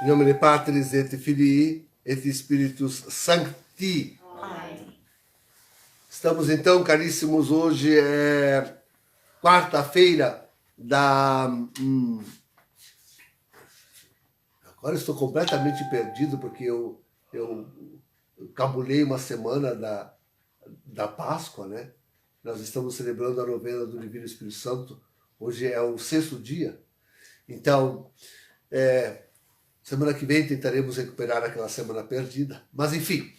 In nomine Patris et Filii et Spiritus Sancti. Amém. Estamos então, caríssimos, hoje é quarta-feira da... Agora estou completamente perdido porque eu cabulei uma semana da Páscoa, né? Nós estamos celebrando a novena do Divino Espírito Santo. Hoje é o 6º dia. Então, semana que vem tentaremos recuperar aquela semana perdida. Mas, enfim,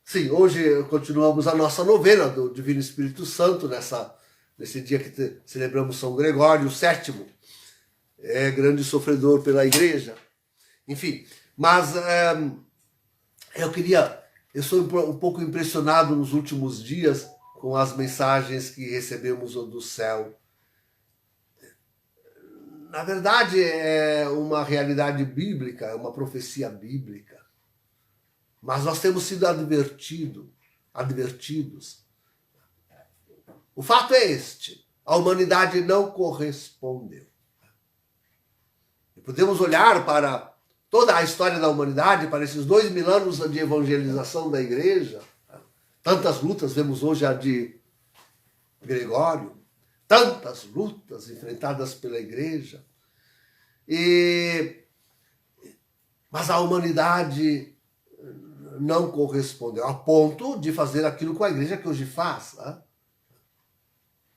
sim, hoje continuamos a nossa novena do Divino Espírito Santo, nesse dia que celebramos São Gregório VII, grande sofredor pela Igreja. Enfim, mas eu sou um pouco impressionado nos últimos dias com as mensagens que recebemos do céu. Na verdade, é uma realidade bíblica, é uma profecia bíblica. Mas nós temos sido advertidos. O fato é este: a humanidade não correspondeu. E podemos olhar para toda a história da humanidade, para esses 2000 anos de evangelização da Igreja. Tantas lutas, vemos hoje a de Gregório, tantas lutas enfrentadas pela Igreja. Mas a humanidade não correspondeu, a ponto de fazer aquilo que a Igreja que hoje faz, né?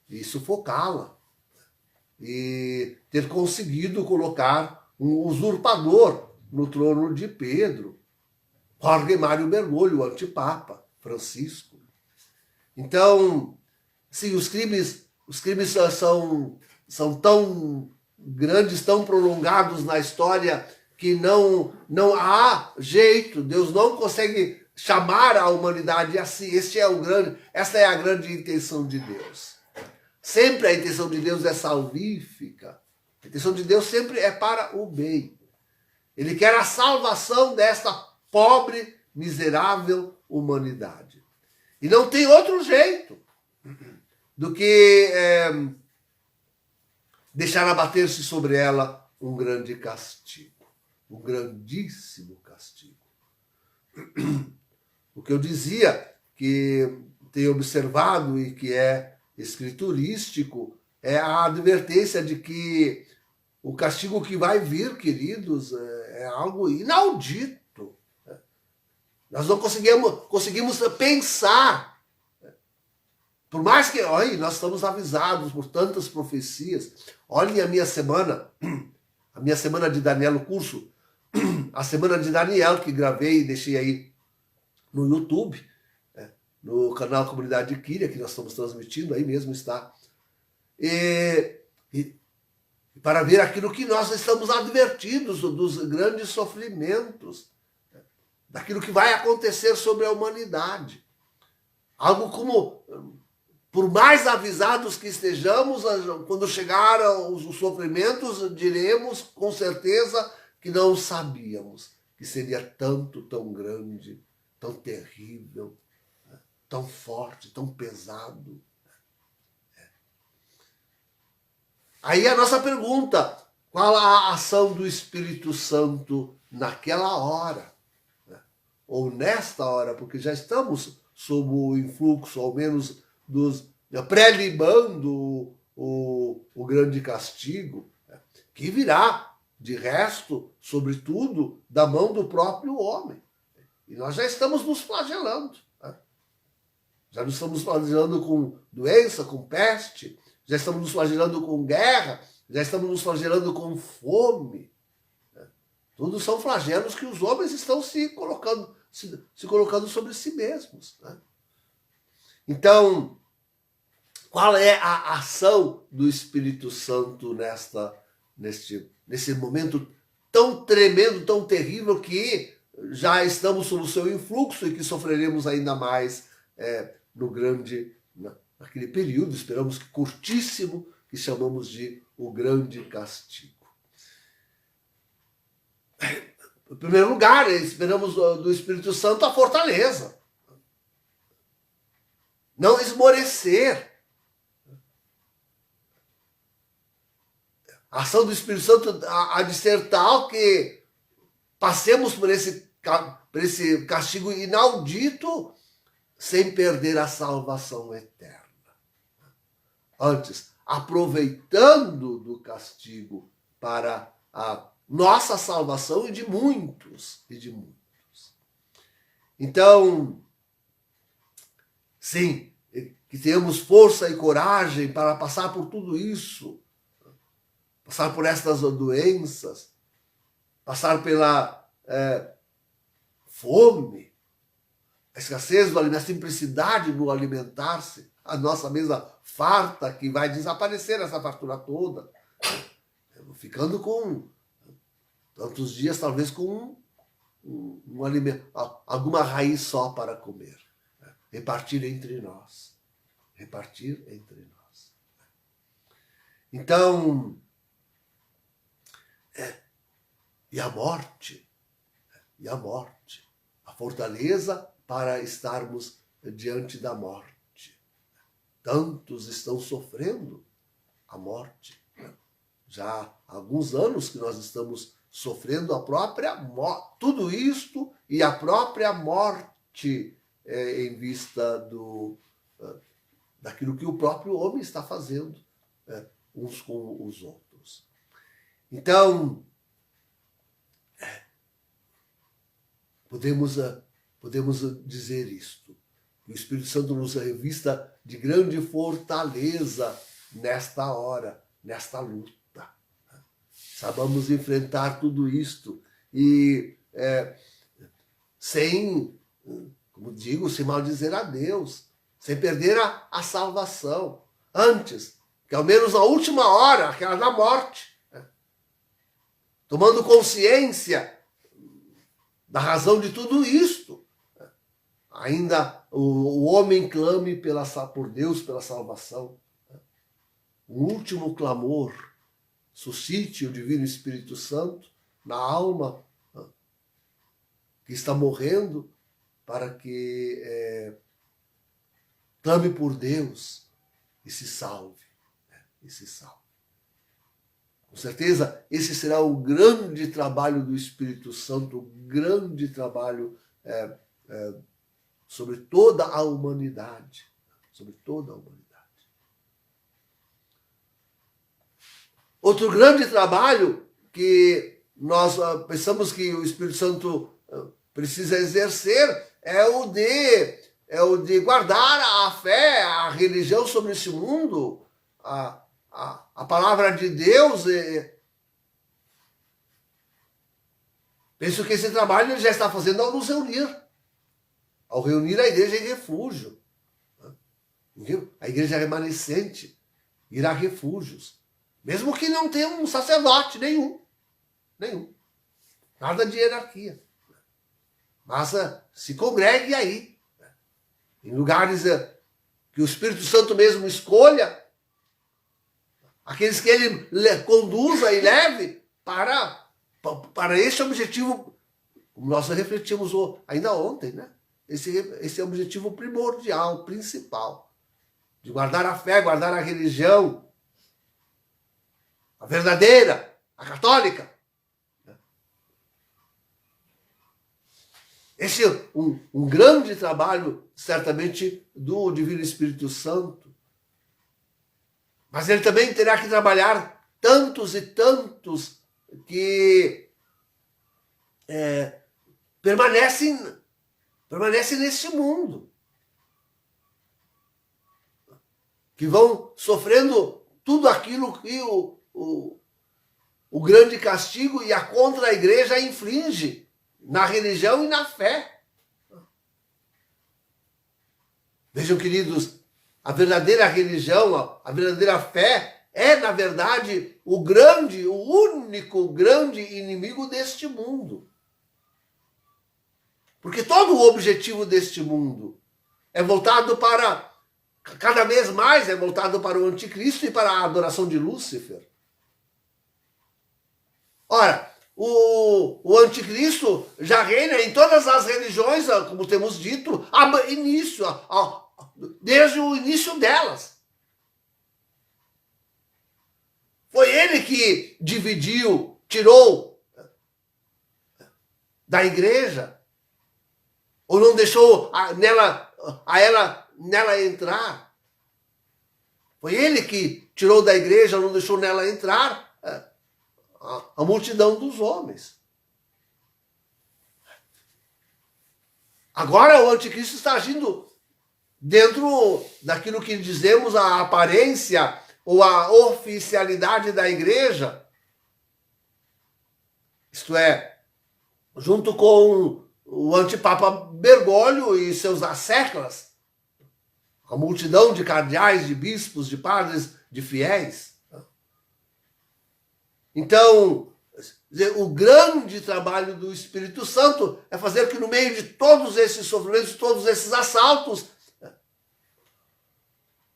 E sufocá-la. E ter conseguido colocar um usurpador no trono de Pedro, Jorge Mário Bergoglio, o antipapa Francisco. Então, sim, os crimes são tão grandes, tão prolongados na história que não há jeito. Deus não consegue chamar a humanidade assim. Esta é a grande intenção de Deus. Sempre a intenção de Deus é salvífica. A intenção de Deus sempre é para o bem. Ele quer a salvação desta pobre, miserável humanidade. E não tem outro jeito do que deixar abater-se sobre ela um grande castigo. Um grandíssimo castigo. O que eu dizia, que tenho observado e que é escriturístico, é a advertência de que o castigo que vai vir, queridos, é algo inaudito. Nós não conseguimos pensar. Por mais que, olha, nós estamos avisados por tantas profecias. Olhem a minha semana de Daniel, o curso, a semana de Daniel, que gravei e deixei aí no YouTube, no canal Comunidade de Quíria, que nós estamos transmitindo, aí mesmo está. E para ver aquilo que nós estamos advertidos dos grandes sofrimentos, daquilo que vai acontecer sobre a humanidade. Algo como, por mais avisados que estejamos, quando chegaram os sofrimentos, diremos com certeza que não sabíamos que seria tanto, tão grande, tão terrível, tão forte, tão pesado. Aí a nossa pergunta: qual a ação do Espírito Santo naquela hora? Ou nesta hora, porque já estamos sob o influxo, ao menos, pré-libando o grande castigo, que virá, de resto, sobretudo, da mão do próprio homem. E nós já estamos nos flagelando. Já nos estamos flagelando com doença, com peste, já estamos nos flagelando com guerra, já estamos nos flagelando com fome. Tudo são flagelos que os homens estão se colocando sobre si mesmos. Então, qual é a ação do Espírito Santo nesse momento tão tremendo, tão terrível, que já estamos sob o seu influxo e que sofreremos ainda mais naquele período, esperamos que curtíssimo, que chamamos de o grande castigo. Em primeiro lugar, esperamos do Espírito Santo a fortaleza. Não esmorecer. A ação do Espírito Santo há de ser tal que passemos por esse castigo inaudito sem perder a salvação eterna. Antes, aproveitando do castigo para a nossa salvação e de muitos, e de muitos. Então, sim, que tenhamos força e coragem para passar por tudo isso, passar por estas doenças, passar pela fome, a escassez do alimento, a simplicidade no alimentar-se, a nossa mesa farta, que vai desaparecer essa fartura toda, ficando com tantos dias, talvez com um alimento, alguma raiz só para comer. Repartir entre nós. Repartir entre nós. Então, e a morte? E a morte? A fortaleza para estarmos diante da morte. Tantos estão sofrendo a morte. Já há alguns anos que nós estamos sofrendo a própria morte. Tudo isto e a própria morte em vista daquilo que o próprio homem está fazendo uns com os outros. Então, podemos dizer isto. O Espírito Santo nos revista de grande fortaleza nesta hora, nesta luta. Sabamos enfrentar tudo isto e sem, como digo, sem maldizer a Deus, sem perder a salvação. Antes, que ao menos na última hora, aquela da morte, tomando consciência da razão de tudo isto, ainda o homem clame por Deus pela salvação. O último clamor suscite o Divino Espírito Santo na alma que está morrendo para que clame por Deus e se salve. E se salve. Com certeza, esse será o grande trabalho do Espírito Santo, o grande trabalho sobre toda a humanidade. Sobre toda a humanidade. Outro grande trabalho que nós pensamos que o Espírito Santo precisa exercer é o de guardar a fé, a religião sobre esse mundo, a palavra de Deus. Penso que esse trabalho ele já está fazendo ao nos reunir. Ao reunir a igreja em refúgio. A igreja remanescente irá a refúgios. Mesmo que não tenha um sacerdote nenhum. Nada de hierarquia. Mas se congregue aí. Em lugares que o Espírito Santo mesmo escolha. Aqueles que ele conduza e leve para esse objetivo, como nós refletimos ainda ontem, né? Esse é o objetivo primordial, principal. De guardar a fé, guardar a religião, a verdadeira, a católica. Esse é um grande trabalho, certamente, do Divino Espírito Santo. Mas ele também terá que trabalhar tantos e tantos que permanecem neste mundo. Que vão sofrendo tudo aquilo que o grande castigo e a contra-igreja inflige na religião e na fé. Vejam, queridos, a verdadeira religião, a verdadeira fé é, na verdade, o único grande inimigo deste mundo. Porque todo o objetivo deste mundo é voltado cada vez mais é voltado para o anticristo e para a adoração de Lúcifer. Ora, o anticristo já reina em todas as religiões, como temos dito, desde o início delas. Foi ele que dividiu, tirou da igreja? Ou não deixou nela entrar? Foi ele que tirou da igreja, não deixou nela entrar a multidão dos homens. Agora o anticristo está agindo dentro daquilo que dizemos a aparência ou a oficialidade da igreja. Isto é, junto com o antipapa Bergoglio e seus asseclas, a multidão de cardeais, de bispos, de padres, de fiéis. Então, o grande trabalho do Espírito Santo é fazer que no meio de todos esses sofrimentos, todos esses assaltos,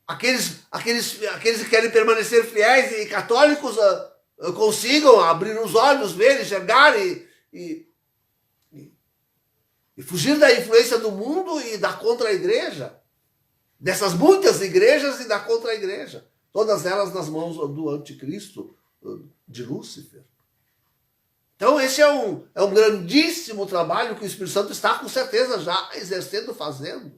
aqueles que querem permanecer fiéis e católicos consigam abrir os olhos, ver, enxergar e fugir da influência do mundo e da contra-igreja. Dessas muitas igrejas e da contra-igreja. Todas elas nas mãos do anticristo, de Lúcifer. Então esse é um grandíssimo trabalho que o Espírito Santo está com certeza já exercendo, fazendo.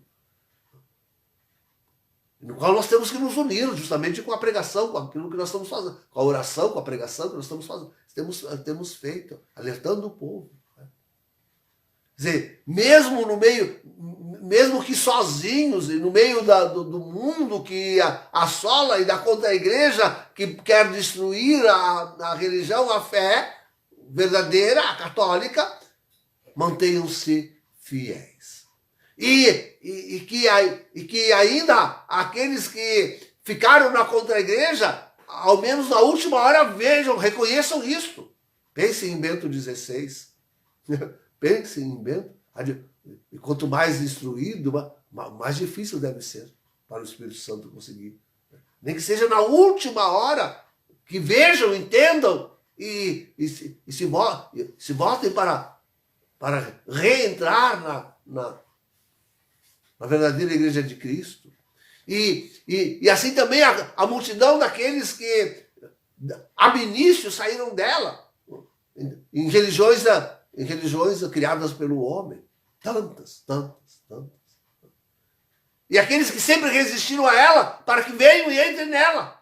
No qual nós temos que nos unir justamente com a pregação, com aquilo que nós estamos fazendo, com a oração, com a pregação que nós estamos fazendo. Temos feito, alertando o povo. Quer dizer, mesmo que sozinhos, e no meio do mundo que assola e da contra-igreja, que quer destruir a religião, a fé verdadeira, a católica, mantenham-se fiéis. E que ainda aqueles que ficaram na contra-igreja, ao menos na última hora, vejam, reconheçam isso. Pensem em Bento XVI. Pensem em Bento. E quanto mais instruído, mais difícil deve ser para o Espírito Santo conseguir. Nem que seja na última hora, que vejam, entendam e se voltem para reentrar na verdadeira igreja de Cristo. E assim também a multidão daqueles que ab início saíram dela, em religiões criadas pelo homem. Tantas. E aqueles que sempre resistiram a ela, para que venham e entrem nela.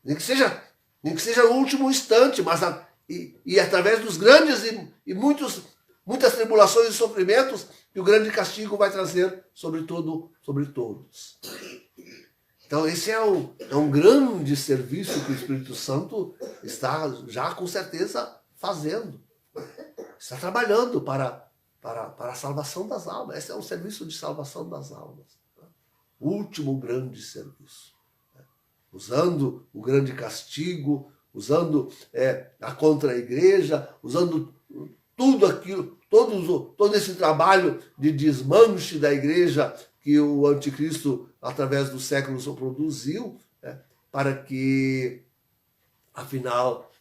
Nem que seja o último instante, mas através dos grandes e muitas tribulações e sofrimentos que o grande castigo vai trazer sobre todos. Então esse é um grande serviço que o Espírito Santo está já com certeza fazendo. Está trabalhando para a salvação das almas. Esse é um serviço de salvação das almas. O último grande serviço. Usando o grande castigo, usando a contra-igreja, usando tudo aquilo, todo esse trabalho de desmanche da igreja que o anticristo, através dos séculos, produziu, para que, afinal,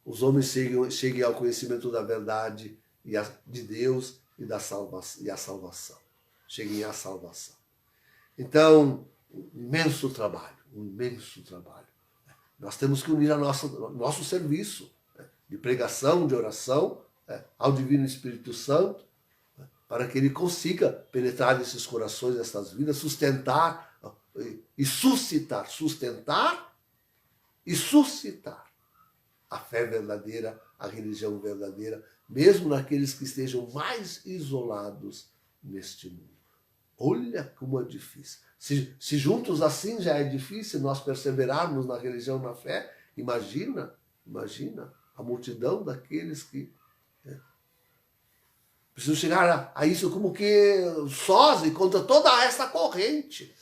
os homens cheguem ao conhecimento da verdade de Deus e a salvação. Cheguem à salvação. Então, um imenso trabalho. Nós temos que unir nosso serviço de pregação, de oração, ao Divino Espírito Santo, para que ele consiga penetrar nesses corações, nessas vidas, sustentar e suscitar a fé verdadeira, a religião verdadeira, mesmo naqueles que estejam mais isolados neste mundo. Olha como é difícil. Se juntos assim já é difícil nós perseverarmos na religião, na fé, imagina a multidão daqueles que precisam chegar a isso como que sós e contra toda essa corrente.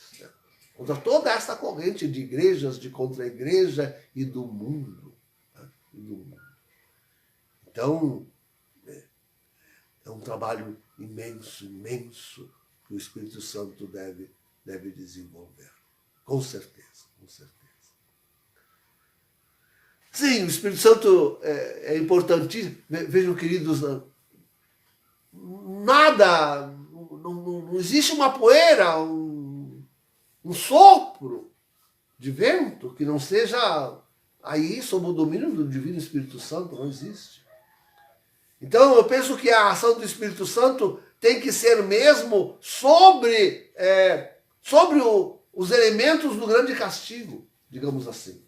Contra toda essa corrente de igrejas, de contra-igreja e do mundo. Então, é um trabalho imenso que o Espírito Santo deve desenvolver. Com certeza. Sim, o Espírito Santo é importantíssimo. Vejam, queridos, nada, não existe uma poeira, um sopro de vento que não seja aí sob o domínio do Divino Espírito Santo, não existe. Então eu penso que a ação do Espírito Santo tem que ser mesmo sobre os elementos do grande castigo, digamos assim.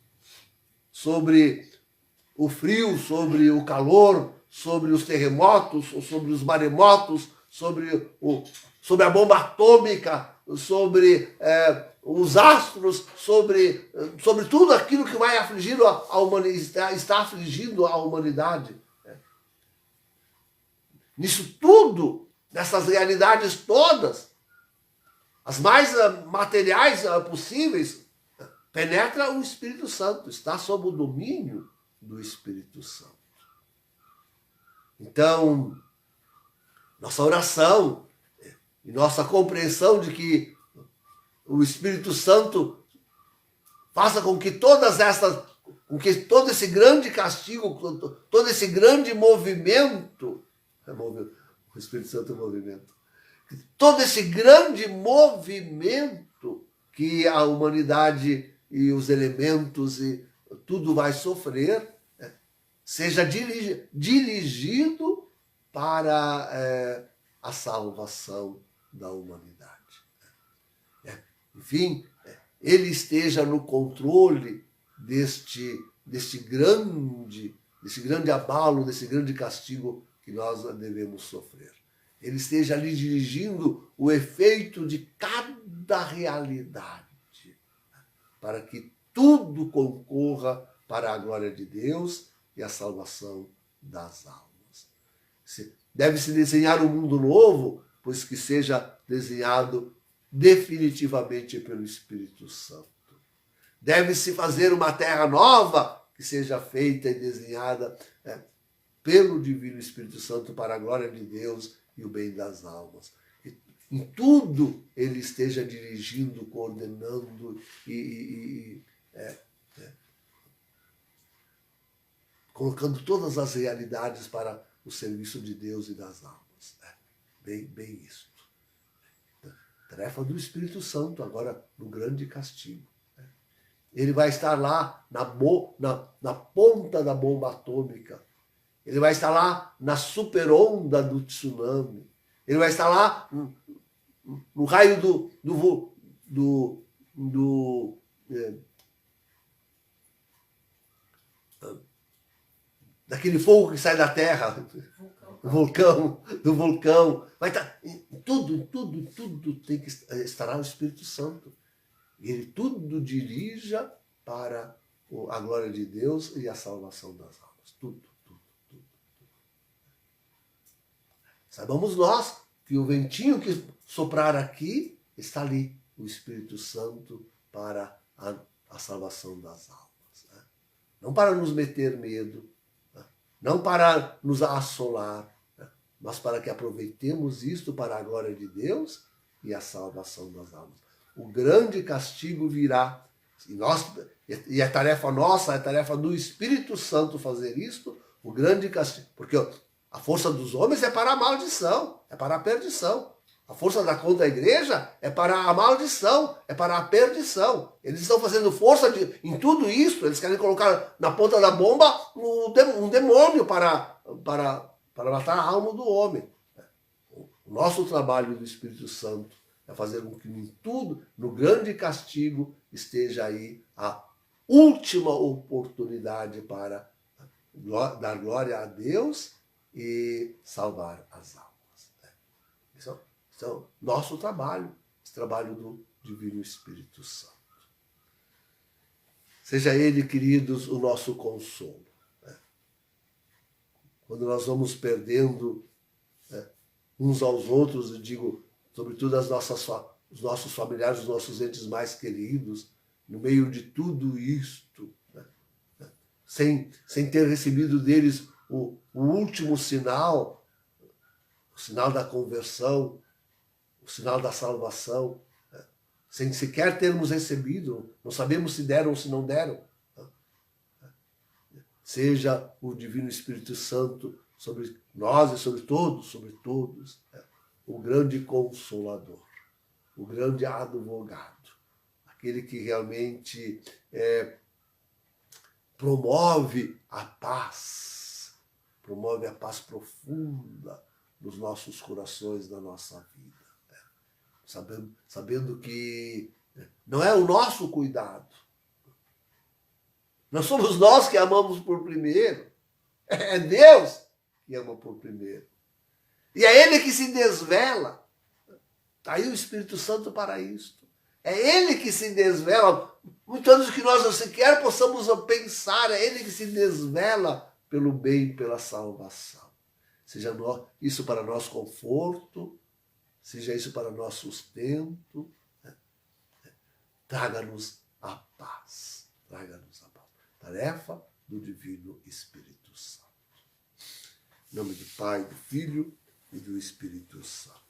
Sobre o frio, sobre o calor, sobre os terremotos, sobre os maremotos, sobre a bomba atômica, sobre os astros, sobre tudo aquilo que vai afligindo a humanidade, está afligindo a humanidade. Nisso tudo, nessas realidades todas, as mais materiais possíveis, penetra o Espírito Santo, está sob o domínio do Espírito Santo. Então, nossa oração e nossa compreensão de que o Espírito Santo faça com que todo esse grande castigo, todo esse grande movimento, o Espírito Santo é um movimento, todo esse grande movimento que a humanidade e os elementos e tudo vai sofrer, seja dirigido para a salvação da humanidade. Enfim, ele esteja no controle deste grande abalo, desse grande castigo que nós devemos sofrer. Ele esteja ali dirigindo o efeito de cada realidade, para que tudo concorra para a glória de Deus e a salvação das almas. Deve-se desenhar um mundo novo, pois que seja desenhado definitivamente pelo Espírito Santo. Deve-se fazer uma terra nova, que seja feita e desenhada pelo Divino Espírito Santo para a glória de Deus e o bem das almas. Em tudo ele esteja dirigindo, coordenando e colocando todas as realidades para o serviço de Deus e das almas. Bem isso. Tarefa do Espírito Santo, agora no grande castigo. Ele vai estar lá na ponta da bomba atômica. Ele vai estar lá na super-onda do tsunami. Ele vai estar lá no raio daquele fogo que sai da terra, do vulcão. Vai estar tudo tem que estará no Espírito Santo. E ele tudo dirija para a glória de Deus e a salvação das almas. Tudo. Saibamos nós que o ventinho que soprar aqui está ali, o Espírito Santo para a salvação das almas. Né? Não para nos meter medo, né? Não para nos assolar, né? Mas para que aproveitemos isto para a glória de Deus e a salvação das almas. O grande castigo virá, e é tarefa nossa, é tarefa do Espírito Santo fazer isto, o grande castigo, porque a força dos homens é para a maldição, é para a perdição. A força contra a igreja é para a maldição, é para a perdição. Eles estão fazendo força em tudo isso, eles querem colocar na ponta da bomba um demônio para matar a alma do homem. O nosso trabalho do Espírito Santo é fazer com que em tudo, no grande castigo, esteja aí a última oportunidade para dar glória a Deus e salvar as almas. Esse é o nosso trabalho, esse trabalho do Divino Espírito Santo. Seja ele, queridos, o nosso consolo. Quando nós vamos perdendo uns aos outros, eu digo, sobretudo os nossos familiares, os nossos entes mais queridos, no meio de tudo isto, sem ter recebido deles o último sinal, o sinal da conversão, o sinal da salvação, sem sequer termos recebido, não sabemos se deram ou se não deram. Seja o Divino Espírito Santo sobre nós e sobre todos, o grande consolador, o grande advogado, aquele que realmente promove a paz. promove a paz profunda nos nossos corações, na nossa vida. Sabendo que não é o nosso cuidado. Não somos nós que amamos por primeiro. É Deus que ama por primeiro. E é Ele que se desvela. Está aí o Espírito Santo para isto. É Ele que se desvela. Muitas vezes que nós não sequer possamos pensar, é Ele que se desvela pelo bem, pela salvação. Seja isso para nosso conforto, seja isso para nosso sustento. Traga-nos a paz. Traga-nos a paz. Tarefa do Divino Espírito Santo. Em nome do Pai, do Filho e do Espírito Santo.